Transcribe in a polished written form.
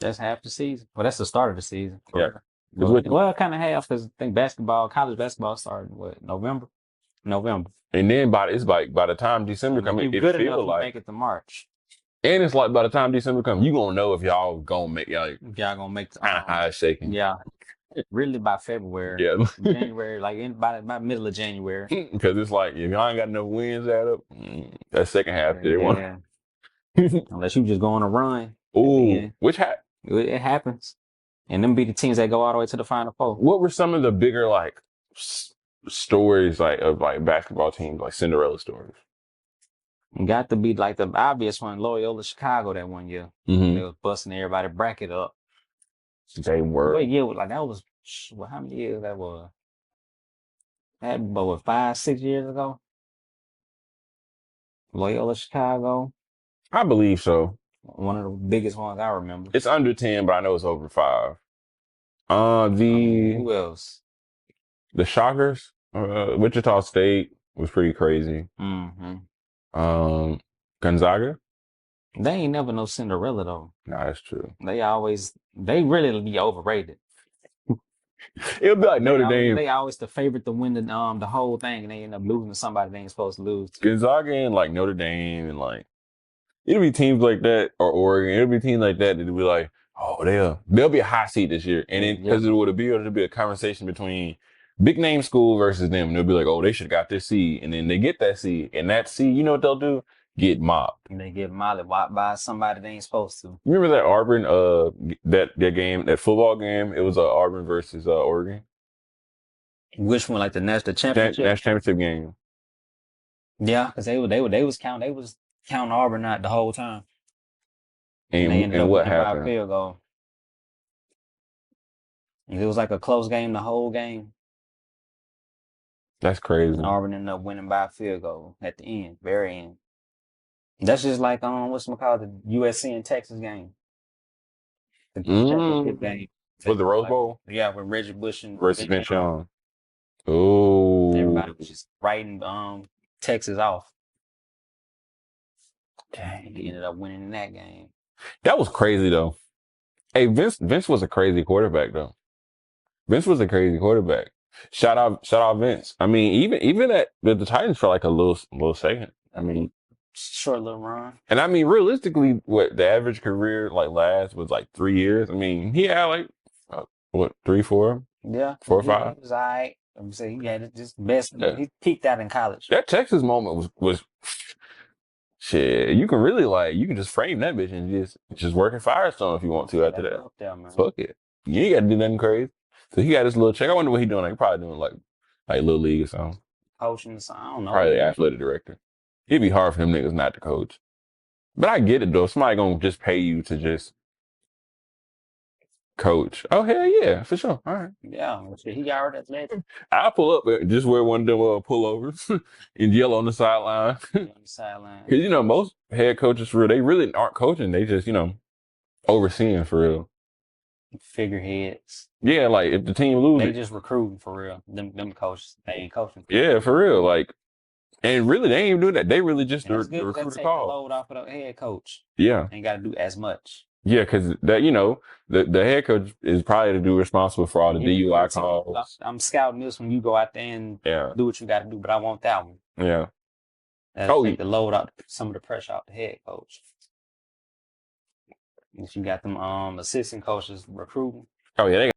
That's half the season. Well, that's the start of the season. Yeah. Well, kind of half because I think college basketball started what November. And then by the time December And if comes, you're it good enough, feel you like, make it to March. and it's like by the time December comes, you gonna know if y'all gonna make y'all like, Y'all gonna make kind of high shaking. yeah, really by February, Yeah, January, like by middle of January. because it's like if y'all ain't got enough wins add up, that second half they want. Yeah, unless you just go on a run at the Oh, end, which hat? it happens. And them be the teams that go all the way to the Final Four. What were some of the bigger like stories like of like basketball teams like Cinderella stories? Got to be like the obvious one, Loyola Chicago that one year. They was busting everybody bracket up. They were. What year was like that was well, how many years that was? That but what 5-6 years ago? Loyola Chicago, I believe so. one of the biggest ones I remember. It's under 10, but I know it's over 5. The Who else? the Shockers, Wichita State was pretty crazy. Mm-hmm. Gonzaga. They ain't never no Cinderella though. Nah, that's true. They really be overrated. It'll be like Notre Dame. They always the favorite to win the whole thing, and they end up losing to somebody they ain't supposed to lose to. Gonzaga and like Notre Dame and like it'll be teams like that or Oregon. It'll be teams like that that'll be like, oh, they'll be a hot seat this year, and then because it'll be a conversation between big name school versus them. And they'll be like, oh, they should have got this seed, and then they get that seed, and that seed, you know what they'll do? Get mobbed. And they get mollywopped by somebody they ain't supposed to. Remember that Auburn, that game, that football game? It was Auburn versus Oregon. Which one, like the national championship? National championship game. Yeah, because they was counting Auburn out the whole time. And they ended up what winning by a happened? field goal. And it was like a close game the whole game. That's crazy. And Auburn ended up winning by a field goal at the end, very end. That's just like what's the USC and Texas game. The championship game. For the Rose Bowl? Yeah, with Reggie Bush and versus Vince Young. Oh. Everybody was just writing Texas off. Dang, he ended up winning in that game. That was crazy though. Hey, Vince was a crazy quarterback though. Vince was a crazy quarterback. Shout out Vince. I mean, even at the Titans for like a little second. I mean, short little run. And I mean, realistically, what the average career like last was like 3 years. I mean, he had like 3, 4, yeah, 4 or 5. He was all right. Let me say he had just best. Yeah. He peaked out in college. That Texas moment was shit. You can really you can just frame that bitch and just work at Firestone if you want to after that. There, man. Fuck it. You ain't got to do nothing crazy. So he got this little check. I wonder what he doing. Like, probably doing like little league or something. Coaching or something. I don't know. Probably the athletic director. It'd be hard for them niggas not to coach. But I get it though. Somebody gonna just pay you to just coach. Oh hell yeah, for sure. All right. Yeah, he got already athletic. I'll pull up, just wear one of them pullovers and yell on the sideline. Because most head coaches for real, they really aren't coaching. They just overseeing for real. Figureheads. Yeah, like if the team loses, they just recruiting for real. Them coaches, they ain't coaching. Yeah, for real. Like, and really, they ain't even doing that. They really just the recruiter call. The load off of the head coach. Yeah, ain't got to do as much. Yeah, because that the head coach is probably to be responsible for all the DUI calls. I'm scouting this when you go out there and do what you got to do, but I want that one. Yeah. Take the load out, some of the pressure off the head coach. If you got them assistant coaches recruiting. Oh yeah, they